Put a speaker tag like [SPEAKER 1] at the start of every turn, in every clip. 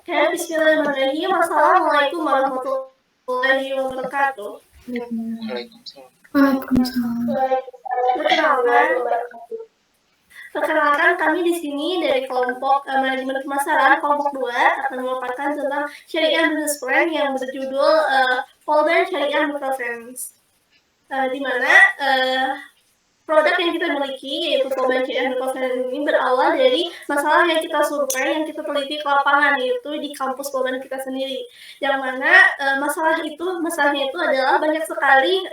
[SPEAKER 1] Ya, bismillahirrahmanirrahim. Assalamualaikum warahmatullahi wabarakatuh.
[SPEAKER 2] Waalaikumsalam.
[SPEAKER 1] Perkenalkan kami di sini dari kelompok manajemen pemasaran kelompok 2 akan memaparkan tentang Syariah Business Plan yang berjudul Polban Syariah Microfinance. Di mana produk yang kita miliki yaitu Polban Syariah Microfinance ini berawal dari masalah yang kita survei, yang kita teliti ke lapangan, yaitu di kampus Polban kita sendiri. Yang mana masalahnya itu adalah banyak sekali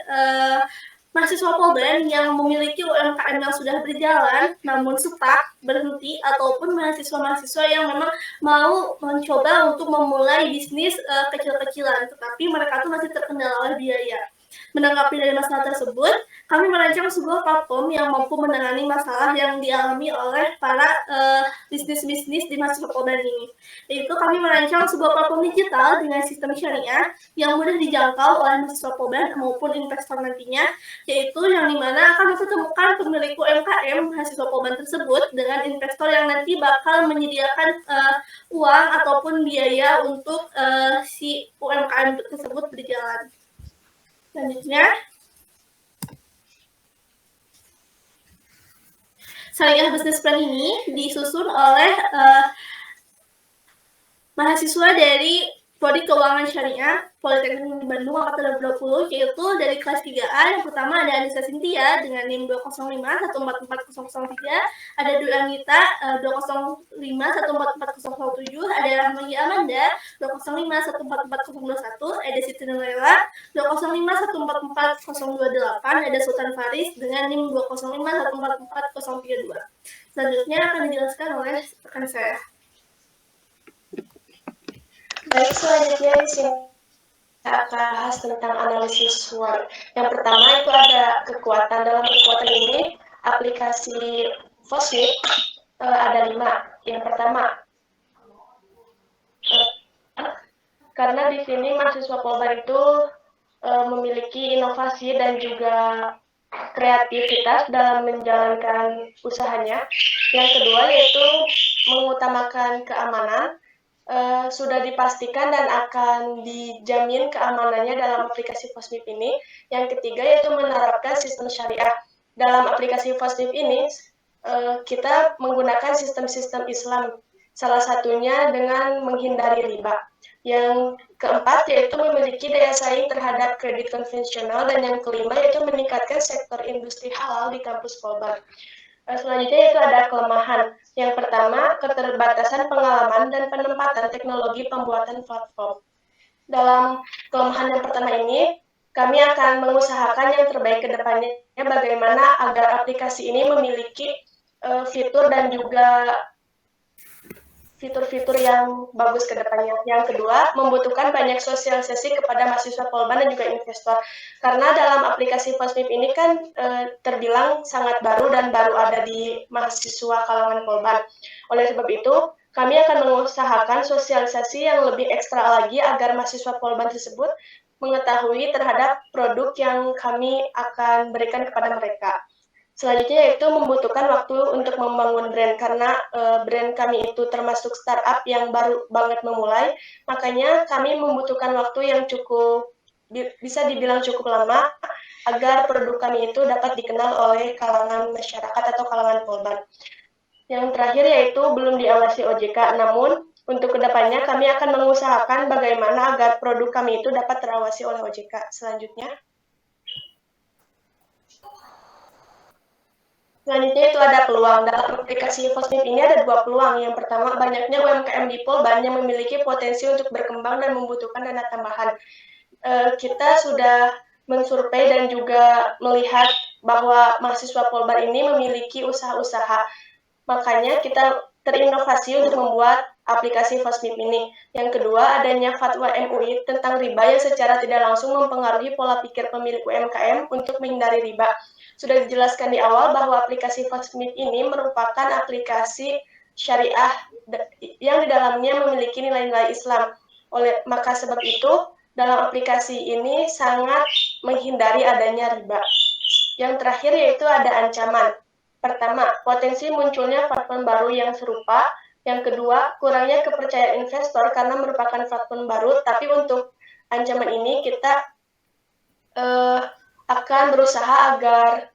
[SPEAKER 1] mahasiswa Polban yang memiliki UMKM yang sudah berjalan namun stuck, berhenti, ataupun mahasiswa-mahasiswa yang memang mau mencoba untuk memulai bisnis kecil-kecilan, tetapi mereka tuh masih terkendala oleh biaya. Menanggapi dari masalah tersebut, kami merancang sebuah platform yang mampu menangani masalah yang dialami oleh para bisnis-bisnis di mahasiswa Polban ini. Yaitu kami merancang sebuah platform digital dengan sistem syariah yang mudah dijangkau oleh mahasiswa Polban maupun investor nantinya, yaitu yang dimana akan mempertemukan pemilik UMKM mahasiswa Polban tersebut dengan investor yang nanti bakal menyediakan uang ataupun biaya untuk si UMKM tersebut berjalan. Selanjutnya, Syariah Business Plan ini disusun oleh mahasiswa dari Prodi Keuangan Syariah Politeknik Bandung angkatan 2020, yaitu dari kelas 3A. Yang pertama ada Anissa Cynthia dengan NIM 205144003, ada Dwi Anggita 205144017, ada Rahmagi Amanda 205144021, ada Siti Nurlela 205144028, ada Sultan Faris dengan NIM 205144032. Selanjutnya akan dijelaskan oleh rekan saya.
[SPEAKER 3] Baik, selanjutnya di sini kita akan bahas tentang analisis SWOT. Yang pertama itu ada kekuatan. Dalam kekuatan ini, aplikasi FOSMIP ada 5. Yang pertama, karena di sini mahasiswa Polban itu memiliki inovasi dan juga kreativitas dalam menjalankan usahanya. Yang kedua yaitu mengutamakan keamanan. Sudah dipastikan dan akan dijamin keamanannya dalam aplikasi FOSMIP ini. Yang ketiga yaitu menerapkan sistem syariah. Dalam aplikasi FOSMIP ini, kita menggunakan sistem-sistem Islam, salah satunya dengan menghindari riba. Yang keempat yaitu memiliki daya saing terhadap kredit konvensional, dan yang kelima yaitu meningkatkan sektor industri halal di kampus Polban. Selanjutnya itu ada kelemahan. Yang pertama, keterbatasan pengalaman dan penempatan teknologi pembuatan platform. Dalam kelemahan yang pertama ini, kami akan mengusahakan yang terbaik ke depannya bagaimana agar aplikasi ini memiliki fitur dan juga fitur-fitur yang bagus ke depannya. Yang kedua, membutuhkan banyak sosialisasi kepada mahasiswa Polban dan juga investor. Karena dalam aplikasi FOSMIP ini kan terbilang sangat baru dan baru ada di mahasiswa kalangan Polban. Oleh sebab itu, kami akan mengusahakan sosialisasi yang lebih ekstra lagi agar mahasiswa Polban tersebut mengetahui terhadap produk yang kami akan berikan kepada mereka. Selanjutnya yaitu membutuhkan waktu untuk membangun brand, karena brand kami itu termasuk startup yang baru banget memulai, makanya kami membutuhkan waktu yang bisa dibilang cukup lama agar produk kami itu dapat dikenal oleh kalangan masyarakat atau kalangan Polban. Yang terakhir yaitu belum diawasi OJK, namun untuk kedepannya kami akan mengusahakan bagaimana agar produk kami itu dapat terawasi oleh OJK. Selanjutnya itu ada peluang. Dalam aplikasi FOSMIP ini ada 2 peluang. Yang pertama, banyaknya UMKM di Polban yang memiliki potensi untuk berkembang dan membutuhkan dana tambahan. Kita sudah mensurvei dan juga melihat bahwa mahasiswa Polban ini memiliki usaha-usaha. Makanya kita terinovasi untuk membuat aplikasi FOSMIP ini. Yang kedua, adanya fatwa MUI tentang riba yang secara tidak langsung mempengaruhi pola pikir pemilik UMKM untuk menghindari riba. Sudah dijelaskan di awal bahwa aplikasi FOSMIP ini merupakan aplikasi syariah yang di dalamnya memiliki nilai-nilai Islam. Maka sebab itu, dalam aplikasi ini sangat menghindari adanya riba. Yang terakhir yaitu ada ancaman. Pertama, potensi munculnya platform baru yang serupa Yang kedua, kurangnya kepercayaan investor karena merupakan platform baru, tapi untuk ancaman ini kita akan berusaha agar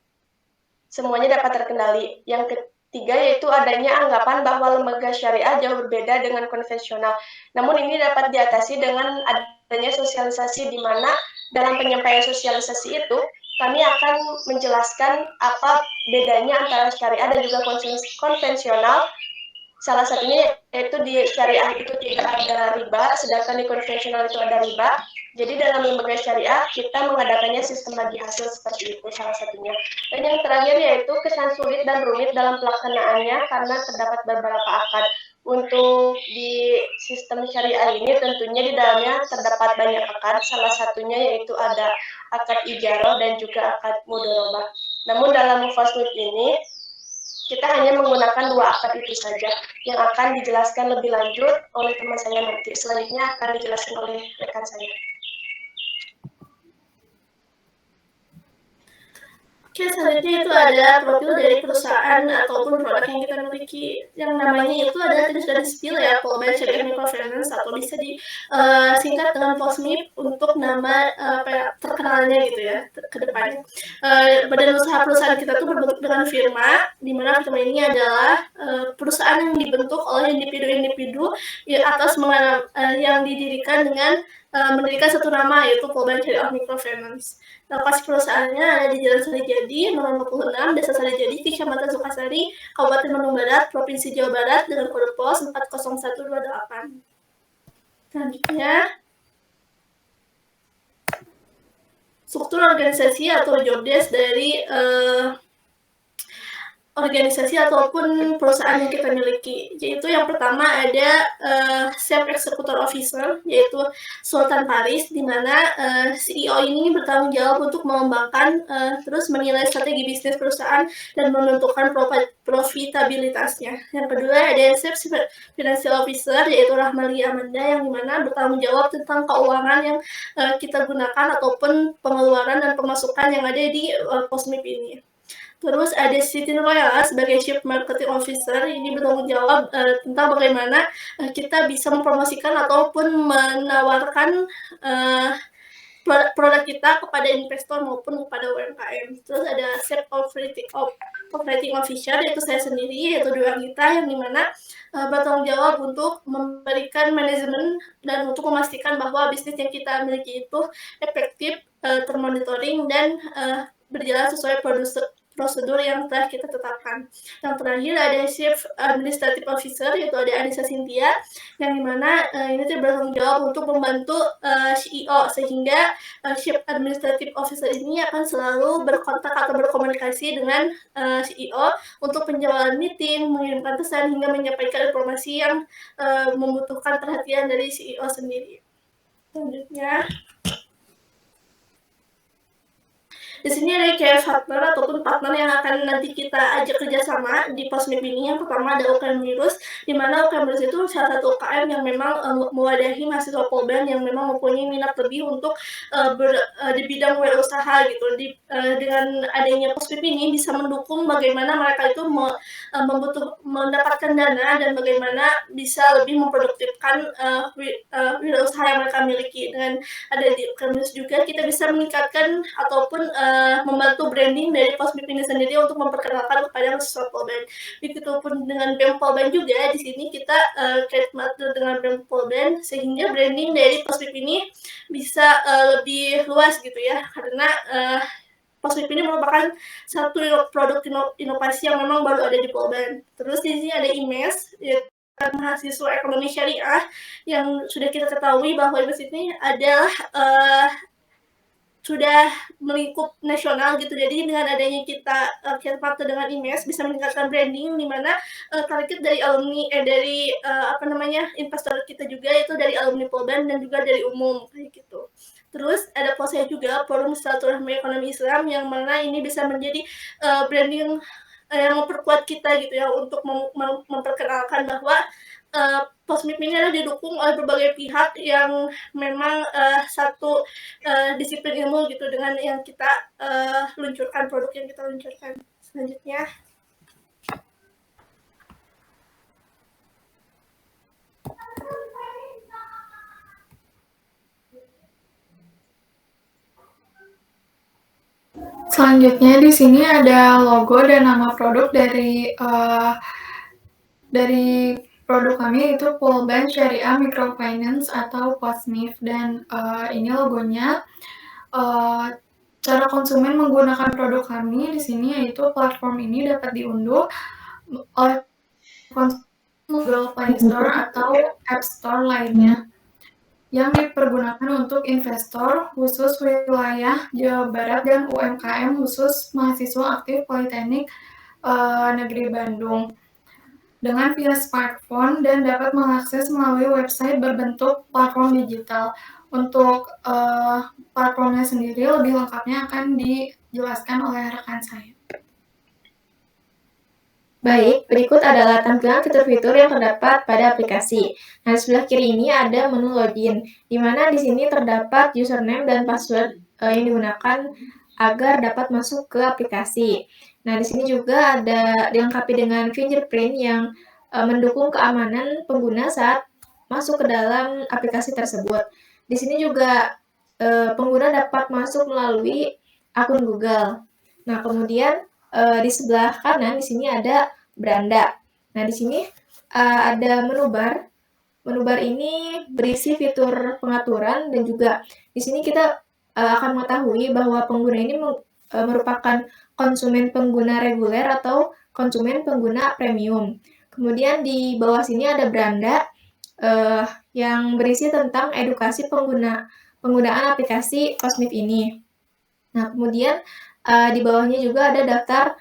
[SPEAKER 3] semuanya dapat terkendali. Yang ketiga yaitu adanya anggapan bahwa lembaga syariah jauh berbeda dengan konvensional. Namun ini dapat diatasi dengan adanya sosialisasi di mana dalam penyampaian sosialisasi itu kami akan menjelaskan apa bedanya antara syariah dan juga konvensional. Salah satunya yaitu di syariah itu tidak ada riba, sedangkan di konvensional itu ada riba. Jadi dalam lembaga syariah kita mengadakannya sistem bagi hasil seperti itu salah satunya. Dan yang terakhir yaitu kesan sulit dan rumit dalam pelaksanaannya karena terdapat beberapa akad. Untuk di sistem syariah ini tentunya di dalamnya terdapat banyak akad, salah satunya yaitu ada akad ijarah dan juga akad mudharabah. Namun dalam Mufasmid ini kita hanya menggunakan dua akad itu saja yang akan dijelaskan lebih lanjut oleh teman saya nanti. Selanjutnya akan dijelaskan oleh rekan saya.
[SPEAKER 1] Oke, selanjutnya itu ada profil dari perusahaan ataupun produk yang kita miliki. Yang namanya itu adalah tadi sudah di-spill ya, Polban Syariah Microfinance atau bisa disingkat dengan POSMIP untuk nama terkenalnya gitu ya ke depannya. Badan usaha perusahaan kita tuh berbentuk dengan firma, di mana firma ini adalah perusahaan yang dibentuk oleh individu-individu atas yang didirikan dengan mendirikan satu nama yaitu Polban Syariah Microfinance. Lokasi perusahaannya ada di Jalan Sarijadi, nomor 56, Desa Sarijadi, Kecamatan Sukasari, Kabupaten Bandung Barat, Provinsi Jawa Barat, dengan kode pos 40128. Selanjutnya, struktur organisasi atau job desk dari organisasi ataupun perusahaan yang kita miliki. Yaitu yang pertama ada Chief Executive Officer, yaitu Sultan Paris, di mana CEO ini bertanggung jawab untuk mengembangkan terus menilai strategi bisnis perusahaan dan menentukan profitabilitasnya. Yang kedua ada Chief Financial Officer, yaitu Rahmalia Amanda, yang dimana bertanggung jawab tentang keuangan yang kita gunakan ataupun pengeluaran dan pemasukan yang ada di POSMIP ini. Terus ada Siti Nurayala sebagai Chief Marketing Officer, ini bertanggung jawab tentang bagaimana kita bisa mempromosikan ataupun menawarkan produk kita kepada investor maupun kepada UMKM. Terus ada Chief Operating Officer, yaitu saya sendiri, yaitu dua kita, yang dimana bertanggung jawab untuk memberikan manajemen dan untuk memastikan bahwa bisnis yang kita miliki itu efektif, termonitoring, dan berjalan sesuai prosedur yang telah kita tetapkan. Yang terakhir ada Chief Administrative Officer, yaitu ada Anissa Cynthia, yang dimana ini bertanggung jawab untuk membantu CEO, sehingga Chief Administrative Officer ini akan selalu berkontak atau berkomunikasi dengan CEO untuk penjualan meeting, mengirimkan pesan, hingga menyampaikan informasi yang membutuhkan perhatian dari CEO sendiri. Selanjutnya, di sini ada kayak partner ataupun partner yang akan nanti kita ajak kerjasama di POSMIP ini. Yang pertama ada UKM Wirus, di mana UKM Wirus itu salah satu UKM yang memang mewadahi mahasiswa Polban yang memang mempunyai minat lebih untuk di bidang wirausaha gitu. Dengan adanya POSMIP ini bisa mendukung bagaimana mereka itu mendapatkan dana dan bagaimana bisa lebih memproduktifkan wirausaha yang mereka miliki. Dengan ada di UKM Wirus juga kita bisa meningkatkan ataupun membantu branding dari POSMIP ini sendiri untuk memperkenalkan kepada mahasiswa Polban. Begitupun dengan BEM Polban juga, di sini kita trademark dengan BEM Polban, sehingga branding dari POSMIP ini bisa lebih luas gitu ya, karena POSMIP ini merupakan satu produk inovasi yang memang baru ada di Polban. Terus di sini ada IMES, yaitu mahasiswa ekonomi syariah, yang sudah kita ketahui bahwa IMES ini adalah sudah melingkup nasional gitu. Jadi dengan adanya kita partner dengan IMES bisa meningkatkan branding, di mana target dari alumni investor kita juga itu dari alumni Polban dan juga dari umum kayak gitu. Terus ada POSEA juga, Forum Silaturahmi Ekonomi Islam, yang mana ini bisa menjadi branding yang memperkuat kita gitu ya, untuk memperkenalkan bahwa POSMIP ini adalah didukung oleh berbagai pihak yang memang satu disiplin ilmu gitu dengan yang kita luncurkan, produk yang kita luncurkan. Selanjutnya,
[SPEAKER 2] Selanjutnya di sini ada logo dan nama produk dari produk kami itu Polbank Syariah Microfinance atau POSMIF, dan ini logonya. Cara konsumen menggunakan produk kami di sini yaitu platform ini dapat diunduh oleh konsumen Google Play Store atau App Store lainnya yang dipergunakan untuk investor khusus wilayah Jawa Barat dan UMKM khusus mahasiswa aktif Politeknik Negeri Bandung dengan via smartphone dan dapat mengakses melalui website berbentuk platform digital. Untuk platformnya sendiri lebih lengkapnya akan dijelaskan oleh rekan saya.
[SPEAKER 4] Baik, berikut adalah tampilan fitur-fitur yang terdapat pada aplikasi. Nah, di sebelah kiri ini ada menu login, di mana di sini terdapat username dan password yang digunakan agar dapat masuk ke aplikasi. Nah, di sini juga ada dilengkapi dengan fingerprint yang mendukung keamanan pengguna saat masuk ke dalam aplikasi tersebut. Di sini juga pengguna dapat masuk melalui akun Google. Nah, kemudian di sebelah kanan di sini ada beranda. Nah, di sini ada menu bar. Menu bar ini berisi fitur pengaturan dan juga di sini kita akan mengetahui bahwa pengguna ini merupakan konsumen pengguna reguler atau konsumen pengguna premium. Kemudian di bawah sini ada beranda yang berisi tentang edukasi penggunaan aplikasi POSMIF ini. Nah, kemudian di bawahnya juga ada daftar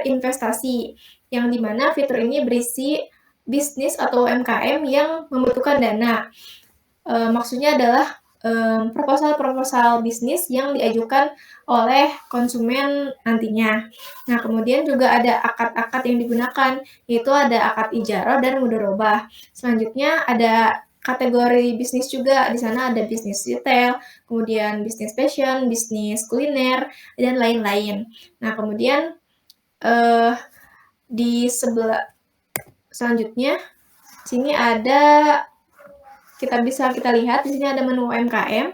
[SPEAKER 4] investasi, yang dimana fitur ini berisi bisnis atau UMKM yang membutuhkan dana. Maksudnya adalah proposal-proposal bisnis yang diajukan oleh konsumen nantinya. Nah, kemudian juga ada akad-akad yang digunakan, yaitu ada akad ijarah dan mudharabah. Selanjutnya ada kategori bisnis juga. Di sana ada bisnis retail, kemudian bisnis fashion, bisnis kuliner, dan lain-lain. Nah, kemudian di sebelah selanjutnya sini ada kita lihat di sini ada menu UMKM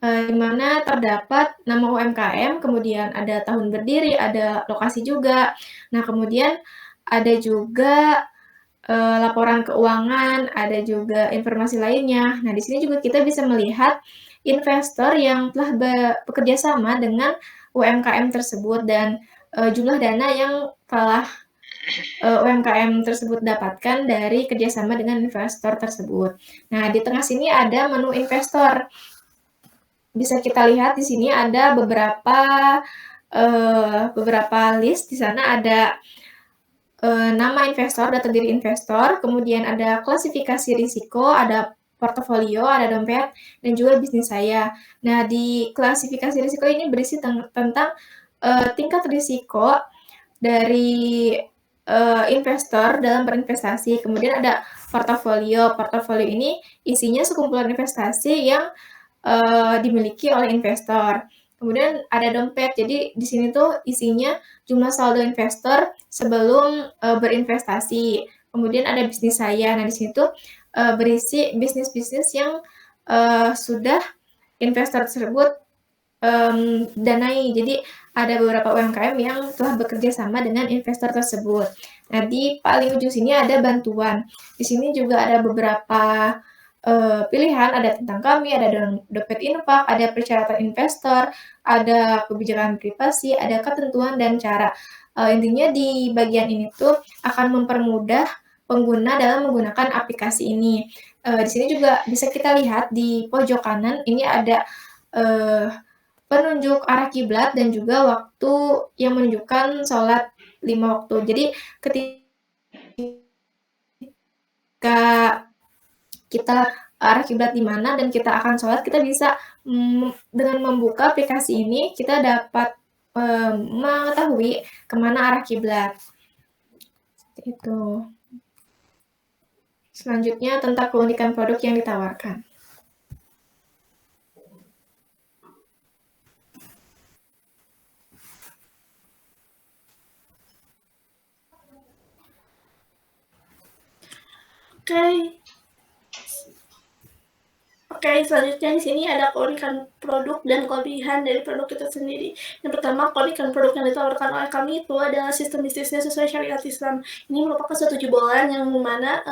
[SPEAKER 4] di mana terdapat nama UMKM, kemudian ada tahun berdiri, ada lokasi juga. Nah, kemudian ada juga laporan keuangan, ada juga informasi lainnya. Nah, di sini juga kita bisa melihat investor yang telah bekerja sama dengan UMKM tersebut dan jumlah dana yang telah UMKM tersebut dapatkan dari kerjasama dengan investor tersebut. Nah, di tengah sini ada menu investor. Bisa kita lihat di sini ada beberapa list. Di sana ada nama investor, data diri investor, kemudian ada klasifikasi risiko, ada portofolio, ada dompet, dan juga bisnis saya. Nah, di klasifikasi risiko ini berisi tentang tingkat risiko dari investor dalam berinvestasi. Kemudian ada portofolio. Portofolio ini isinya sekumpulan investasi yang dimiliki oleh investor. Kemudian ada dompet. Jadi di sini tuh isinya jumlah saldo investor sebelum berinvestasi. Kemudian ada bisnis saya. Nah, di sini tuh berisi bisnis-bisnis yang sudah investor tersebut danai. Jadi ada beberapa UMKM yang telah bekerja sama dengan investor tersebut. Nah, di paling ujung sini ada bantuan. Di sini juga ada beberapa pilihan, ada tentang kami, ada dompet infak, ada persyaratan investor, ada kebijakan privasi, ada ketentuan dan cara. Intinya di bagian ini tuh akan mempermudah pengguna dalam menggunakan aplikasi ini. Di sini juga bisa kita lihat di pojok kanan ini ada penunjuk arah kiblat dan juga waktu yang menunjukkan sholat 5 waktu. Jadi ketika kita arah kiblat di mana dan kita akan sholat, kita bisa dengan membuka aplikasi ini kita dapat mengetahui kemana arah kiblat. Itu. Selanjutnya tentang keunikan produk yang ditawarkan.
[SPEAKER 1] Oke, selanjutnya di sini ada keunikan produk dan kelebihan dari produk itu sendiri. Yang pertama, keunikan produk yang ditawarkan oleh kami itu adalah sistem bisnisnya sesuai syariat Islam. Ini merupakan suatu jebolan yang mana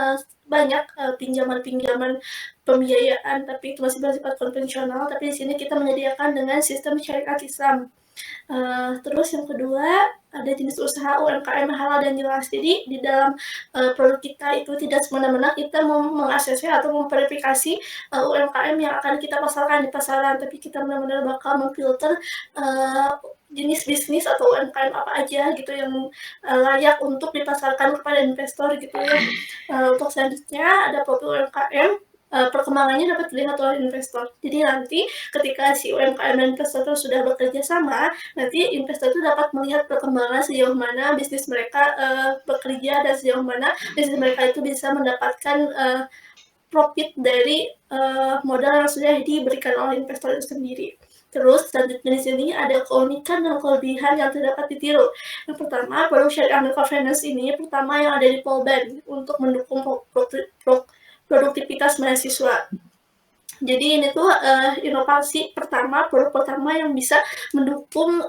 [SPEAKER 1] banyak pinjaman-pinjaman pembiayaan, tapi itu masih bersifat konvensional. Tapi di sini kita menyediakan dengan sistem syariat Islam. Terus yang kedua, ada jenis usaha UMKM halal dan jelas. Jadi di dalam produk kita itu tidak semena-mena kita mengakses atau memverifikasi UMKM yang akan kita pasarkan di pasaran, tapi kita benar-benar bakal memfilter jenis bisnis atau UMKM apa aja gitu yang layak untuk dipasarkan kepada investor gitu ya. Untuk selanjutnya ada produk UMKM, perkembangannya dapat dilihat oleh investor. Jadi nanti ketika si UMKM dan investor itu sudah bekerja sama, nanti investor itu dapat melihat perkembangan sejauh mana bisnis mereka bekerja dan sejauh mana bisnis mereka itu bisa mendapatkan profit dari modal yang sudah diberikan oleh investor itu sendiri. Terus selanjutnya di sini ada keunikan dan kelebihan yang tidak dapat ditiru. Yang pertama, produk syariah microfinance ini pertama yang ada di Polban untuk mendukung produktivitas mahasiswa. Jadi ini tuh inovasi pertama, produk pertama yang bisa mendukung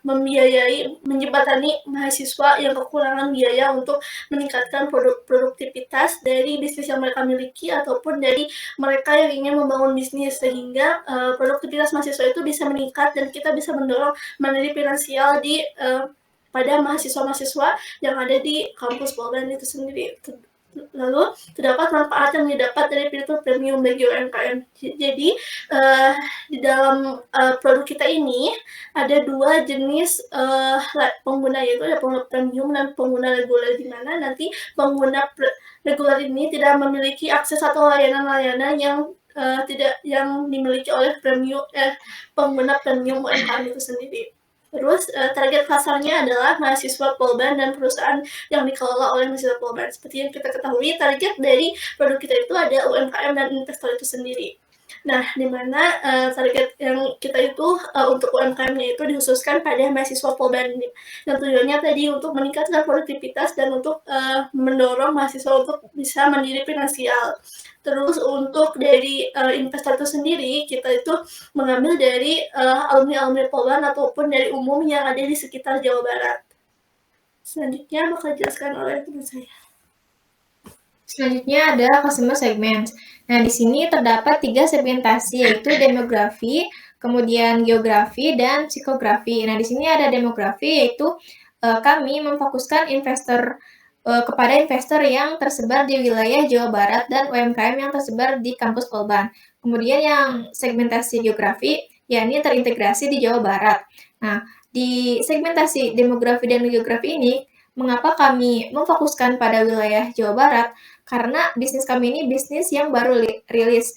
[SPEAKER 1] membiayai, menjembatani mahasiswa yang kekurangan biaya untuk meningkatkan produktivitas dari bisnis yang mereka miliki ataupun dari mereka yang ingin membangun bisnis, sehingga produktivitas mahasiswa itu bisa meningkat dan kita bisa mendorong mandiri finansial di pada mahasiswa-mahasiswa yang ada di kampus Polban itu sendiri. Lalu terdapat manfaat yang didapat dari fitur premium bagi UMKM. Jadi di dalam produk kita ini ada dua jenis pengguna, yaitu ada pengguna premium dan pengguna reguler, di mana nanti pengguna reguler ini tidak memiliki akses atau layanan-layanan yang dimiliki oleh pengguna premium UMKM itu sendiri. Terus target pasarnya adalah mahasiswa Polban dan perusahaan yang dikelola oleh mahasiswa Polban. Seperti yang kita ketahui, target dari produk kita itu ada UMKM dan investor itu sendiri. Nah, di mana target yang kita itu untuk UMKM-nya itu dikhususkan pada mahasiswa Polban ini. Yang tujuannya tadi untuk meningkatkan produktivitas dan untuk mendorong mahasiswa untuk bisa mandiri finansial. Terus untuk dari investor itu sendiri, kita itu mengambil dari alumni-alumni Polban ataupun dari umum yang ada di sekitar Jawa Barat. Selanjutnya bakal dijelaskan oleh teman saya.
[SPEAKER 4] Selanjutnya ada customer segment. Nah, di sini terdapat 3 segmentasi, yaitu demografi, kemudian geografi, dan psikografi. Nah, di sini ada demografi, yaitu kami memfokuskan kepada investor yang tersebar di wilayah Jawa Barat dan UMKM yang tersebar di kampus Polban. Kemudian yang segmentasi geografi, yakni terintegrasi di Jawa Barat. Nah, di segmentasi demografi dan geografi ini, mengapa kami memfokuskan pada wilayah Jawa Barat? Karena bisnis kami ini bisnis yang baru rilis,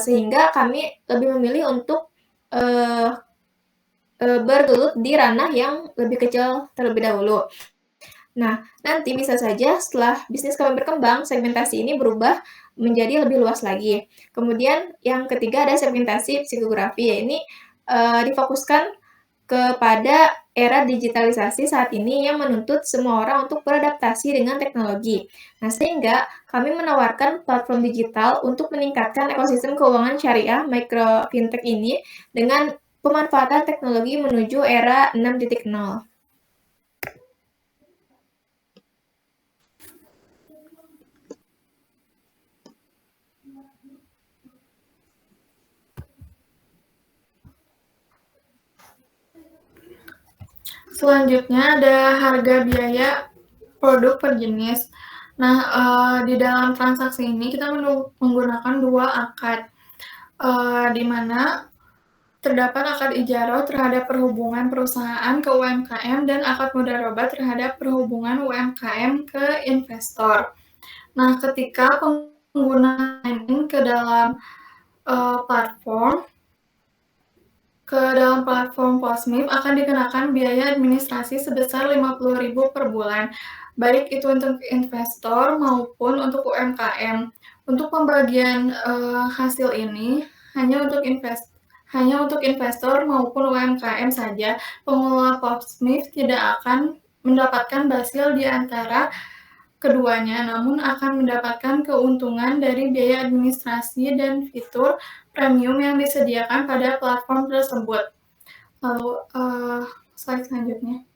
[SPEAKER 4] sehingga kami lebih memilih untuk bergelut di ranah yang lebih kecil terlebih dahulu. Nah, nanti bisa saja setelah bisnis kami berkembang, segmentasi ini berubah menjadi lebih luas lagi. Kemudian yang ketiga ada segmentasi psikografi, yaitu difokuskan kepada era digitalisasi saat ini yang menuntut semua orang untuk beradaptasi dengan teknologi. Nah, sehingga kami menawarkan platform digital untuk meningkatkan ekosistem keuangan syariah micro fintech ini dengan pemanfaatan teknologi menuju era 6.0.
[SPEAKER 2] Selanjutnya ada harga biaya produk per jenis. Nah, di dalam transaksi ini kita menggunakan 2 akad, di mana terdapat akad ijarah terhadap perhubungan perusahaan ke UMKM dan akad mudharabah terhadap perhubungan UMKM ke investor. Nah, ketika pengguna lending ke dalam platform Postmif akan dikenakan biaya administrasi sebesar 50.000 per bulan, baik itu untuk investor maupun untuk UMKM. Untuk pembagian hasil ini hanya untuk investor maupun UMKM saja. Pengelola Postmif tidak akan mendapatkan hasil di antara keduanya, namun akan mendapatkan keuntungan dari biaya administrasi dan fitur premium yang disediakan pada platform tersebut. Lalu, slide selanjutnya.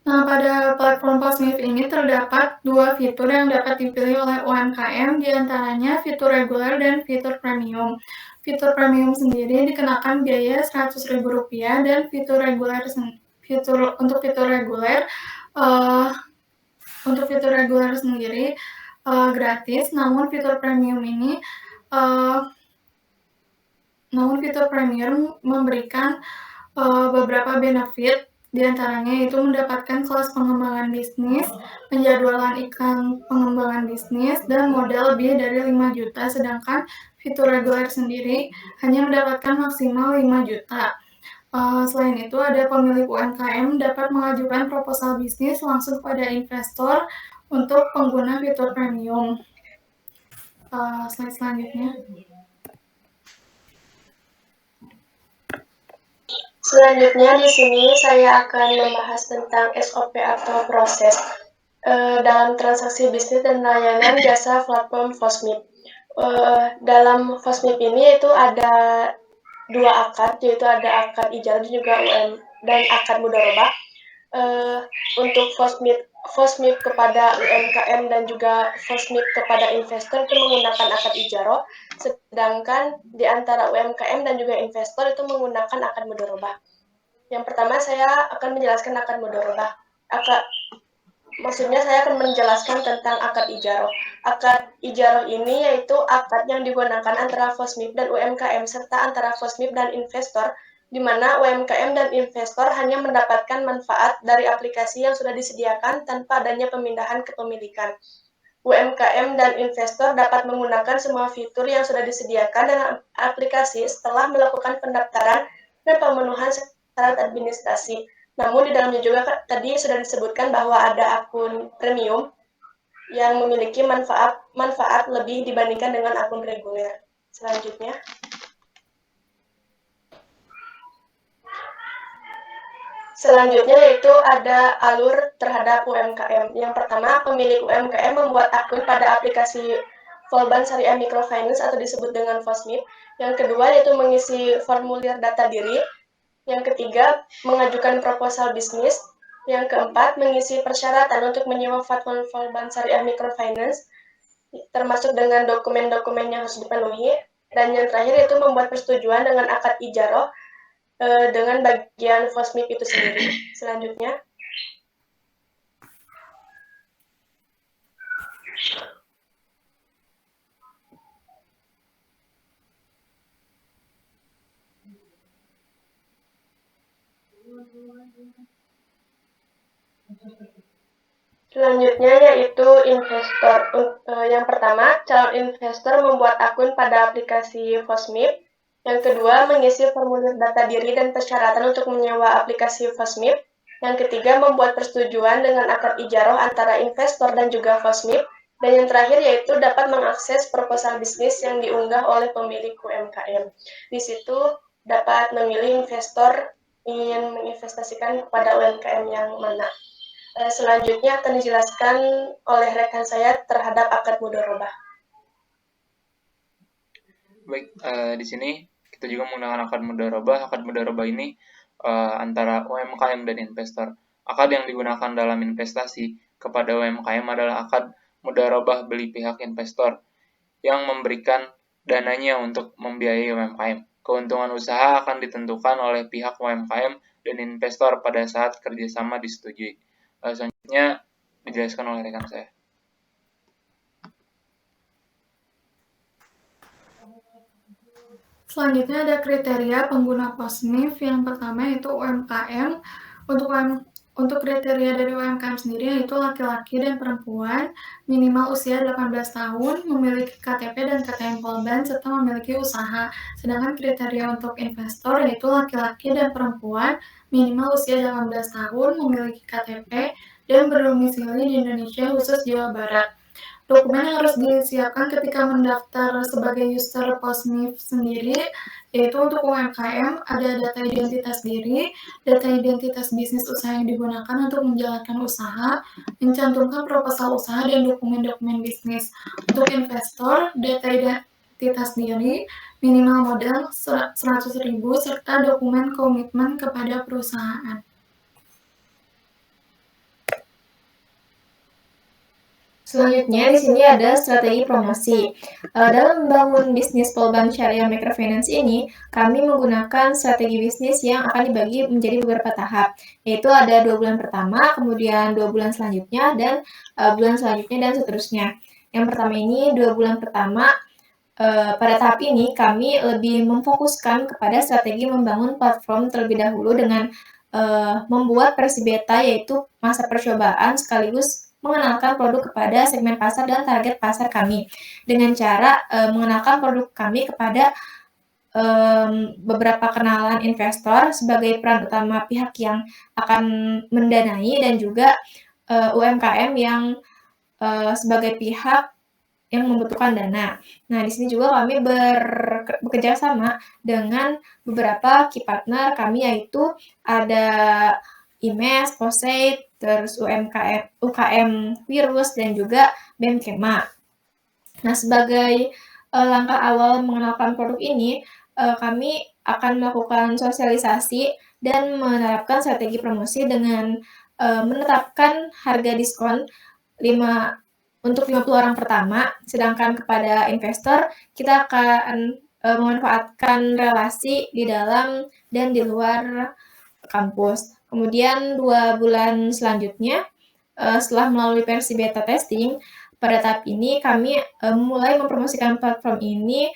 [SPEAKER 2] Nah, pada platform Postmif ini terdapat dua fitur yang dapat dipilih oleh UMKM, diantaranya fitur reguler dan fitur premium. Fitur premium sendiri dikenakan biaya Rp100.000 dan fitur reguler sendiri gratis, namun fitur premium memberikan beberapa benefit, diantaranya yaitu mendapatkan kelas pengembangan bisnis, penjadwalan iklan pengembangan bisnis, dan modal lebih dari 5 juta, sedangkan fitur reguler sendiri hanya mendapatkan maksimal 5 juta. Selain itu, ada pemilik UMKM dapat mengajukan proposal bisnis langsung pada investor untuk pengguna fitur premium. Slide selanjutnya.
[SPEAKER 3] Selanjutnya di sini saya akan membahas tentang SOP atau proses dalam transaksi bisnis dan layanan jasa platform Postmip. Dalam Postmip ini itu ada dua akad, yaitu ada akad ijarah dan juga dan akad mudharabah. Untuk Postmip kepada UMKM dan juga Postmip kepada investor itu menggunakan akad ijarah, sedangkan di antara UMKM dan juga investor itu menggunakan akad mudharabah. Yang pertama saya akan menjelaskan akad mudharabah. Maksudnya saya akan menjelaskan tentang akad ijarah. Akad ijarah ini yaitu akad yang digunakan antara Postmip dan UMKM serta antara Postmip dan investor, di mana UMKM dan investor hanya mendapatkan manfaat dari aplikasi yang sudah disediakan tanpa adanya pemindahan kepemilikan. UMKM dan investor dapat menggunakan semua fitur yang sudah disediakan dalam aplikasi setelah melakukan pendaftaran dan pemenuhan syarat administrasi. Namun di dalamnya juga tadi sudah disebutkan bahwa ada akun premium yang memiliki manfaat lebih dibandingkan dengan akun reguler. Selanjutnya. Selanjutnya yaitu ada alur terhadap UMKM. Yang pertama, pemilik UMKM membuat akun pada aplikasi Volban Syariah Microfinance atau disebut dengan Postmip. Yang kedua yaitu mengisi formulir data diri. Yang ketiga, mengajukan proposal bisnis. Yang keempat, mengisi persyaratan untuk menyewa platform Volban Syariah Microfinance, termasuk dengan dokumen-dokumen yang harus dipenuhi. Dan yang terakhir itu membuat persetujuan dengan akad ijarah dengan bagian Postmip itu sendiri. Selanjutnya. Selanjutnya yaitu investor. Yang pertama, calon investor membuat akun pada aplikasi Postmip. Yang kedua, mengisi formulir data diri dan persyaratan untuk menyewa aplikasi Postmip. Yang ketiga, membuat persetujuan dengan akad ijarah antara investor dan juga Postmip. Dan yang terakhir yaitu dapat mengakses proposal bisnis yang diunggah oleh pemilik UMKM. Di situ dapat memilih investor ingin menginvestasikan kepada UMKM yang mana. Selanjutnya akan dijelaskan oleh rekan saya terhadap akad mudharabah.
[SPEAKER 5] Baik, di sini kita juga menggunakan akad mudharabah. Akad mudharabah ini antara UMKM dan investor. Akad yang digunakan dalam investasi kepada UMKM adalah akad mudharabah beli pihak investor yang memberikan dananya untuk membiayai UMKM. Keuntungan usaha akan ditentukan oleh pihak UMKM dan investor pada saat kerjasama disetujui. Selanjutnya dijelaskan oleh rekan saya.
[SPEAKER 2] Selanjutnya ada kriteria pengguna Postmif. Yang pertama yaitu UMKM. Untuk kriteria dari UMKM sendiri yaitu laki-laki dan perempuan, minimal usia 18 tahun, memiliki KTP dan KTM Polban, serta memiliki usaha. Sedangkan kriteria untuk investor yaitu laki-laki dan perempuan, minimal usia 18 tahun, memiliki KTP, dan berdomisili di Indonesia khusus Jawa Barat. Dokumen yang harus disiapkan ketika mendaftar sebagai user POSMIF sendiri, yaitu untuk UMKM, ada data identitas diri, data identitas bisnis usaha yang digunakan untuk menjalankan usaha, mencantumkan proposal usaha dan dokumen-dokumen bisnis. Untuk investor, data identitas diri, minimal modal 100.000, serta dokumen komitmen kepada perusahaan.
[SPEAKER 4] Selanjutnya di sini ada strategi promosi. Dalam membangun bisnis Polbank Syariah Microfinance ini, kami menggunakan strategi bisnis yang akan dibagi menjadi beberapa tahap, yaitu ada 2 bulan pertama, kemudian 2 bulan selanjutnya, dan bulan selanjutnya, dan seterusnya. Yang pertama ini 2 bulan pertama, pada tahap ini kami lebih memfokuskan kepada strategi membangun platform terlebih dahulu dengan membuat versi beta, yaitu masa percobaan sekaligus mengenalkan produk kepada segmen pasar dan target pasar kami dengan cara mengenalkan produk kami kepada beberapa kenalan investor sebagai peran utama pihak yang akan mendanai dan juga UMKM yang sebagai pihak yang membutuhkan dana. Nah, di sini juga kami bekerja sama dengan beberapa key partner kami, yaitu ada IMES, POSEID, terus UKM Virus, dan juga BEM Kema. Nah, sebagai langkah awal mengenalkan produk ini, kami akan melakukan sosialisasi dan menerapkan strategi promosi dengan menetapkan harga diskon untuk 50 orang pertama, sedangkan kepada investor kita akan memanfaatkan relasi di dalam dan di luar kampus. Kemudian 2 bulan selanjutnya, setelah melalui versi beta testing, pada tahap ini kami mulai mempromosikan platform ini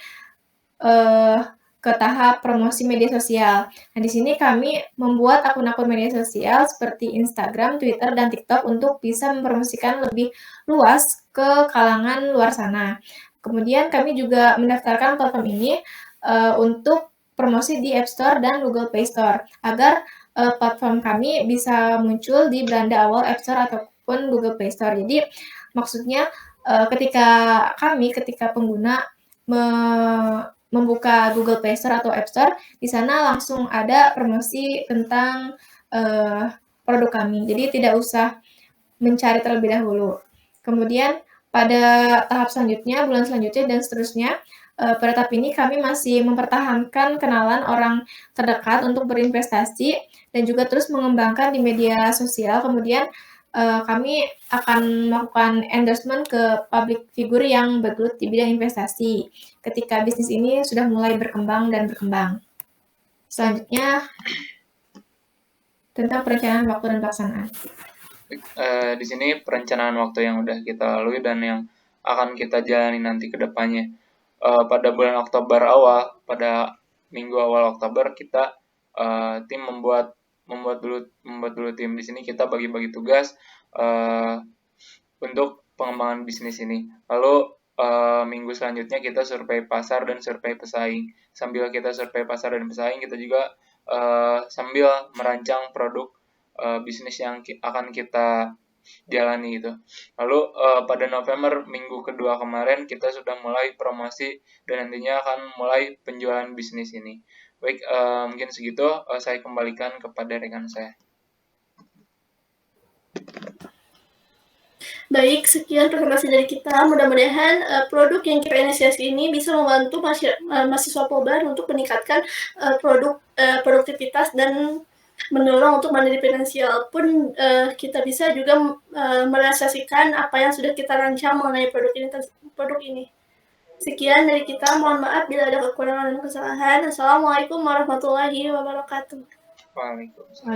[SPEAKER 4] ke tahap promosi media sosial. Nah, di sini kami membuat akun-akun media sosial seperti Instagram, Twitter, dan TikTok untuk bisa mempromosikan lebih luas ke kalangan luar sana. Kemudian kami juga mendaftarkan platform ini untuk promosi di App Store dan Google Play Store agar platform kami bisa muncul di beranda awal App Store ataupun Google Play Store. Jadi maksudnya ketika pengguna membuka Google Play Store atau App Store, di sana langsung ada promosi tentang produk kami. Jadi tidak usah mencari terlebih dahulu. Kemudian pada tahap selanjutnya, bulan selanjutnya, dan seterusnya, pada tahap ini kami masih mempertahankan kenalan orang terdekat untuk berinvestasi dan juga terus mengembangkan di media sosial. Kemudian kami akan melakukan endorsement ke public figure yang bergelut di bidang investasi ketika bisnis ini sudah mulai berkembang. Selanjutnya, tentang perencanaan waktu dan pelaksanaan.
[SPEAKER 5] Di sini perencanaan waktu yang udah kita lalui dan yang akan kita jalani nanti ke depannya. Pada bulan Oktober awal, pada minggu awal Oktober, kita tim membuat dulu tim. Di sini kita bagi-bagi tugas untuk pengembangan bisnis ini. Lalu minggu selanjutnya kita survei pasar dan survei pesaing. Sambil kita survei pasar dan pesaing, kita juga sambil merancang produk bisnis yang akan kita jalani gitu. Lalu pada November minggu kedua kemarin kita sudah mulai promosi dan nantinya akan mulai penjualan bisnis ini. Baik, mungkin segitu. Saya kembalikan kepada rekan saya.
[SPEAKER 1] Baik, sekian presentasi dari kita. Mudah-mudahan produk yang kita inisiasi ini bisa membantu mahasiswa Polban untuk meningkatkan produktivitas dan mendorong untuk mandiri finansial. Pun kita bisa juga merealisasikan apa yang sudah kita rancang mengenai produk ini. Sekian dari kita. Mohon maaf bila ada kekurangan dan kesalahan. Assalamualaikum warahmatullahi wabarakatuh.
[SPEAKER 5] Waalaikumsalam.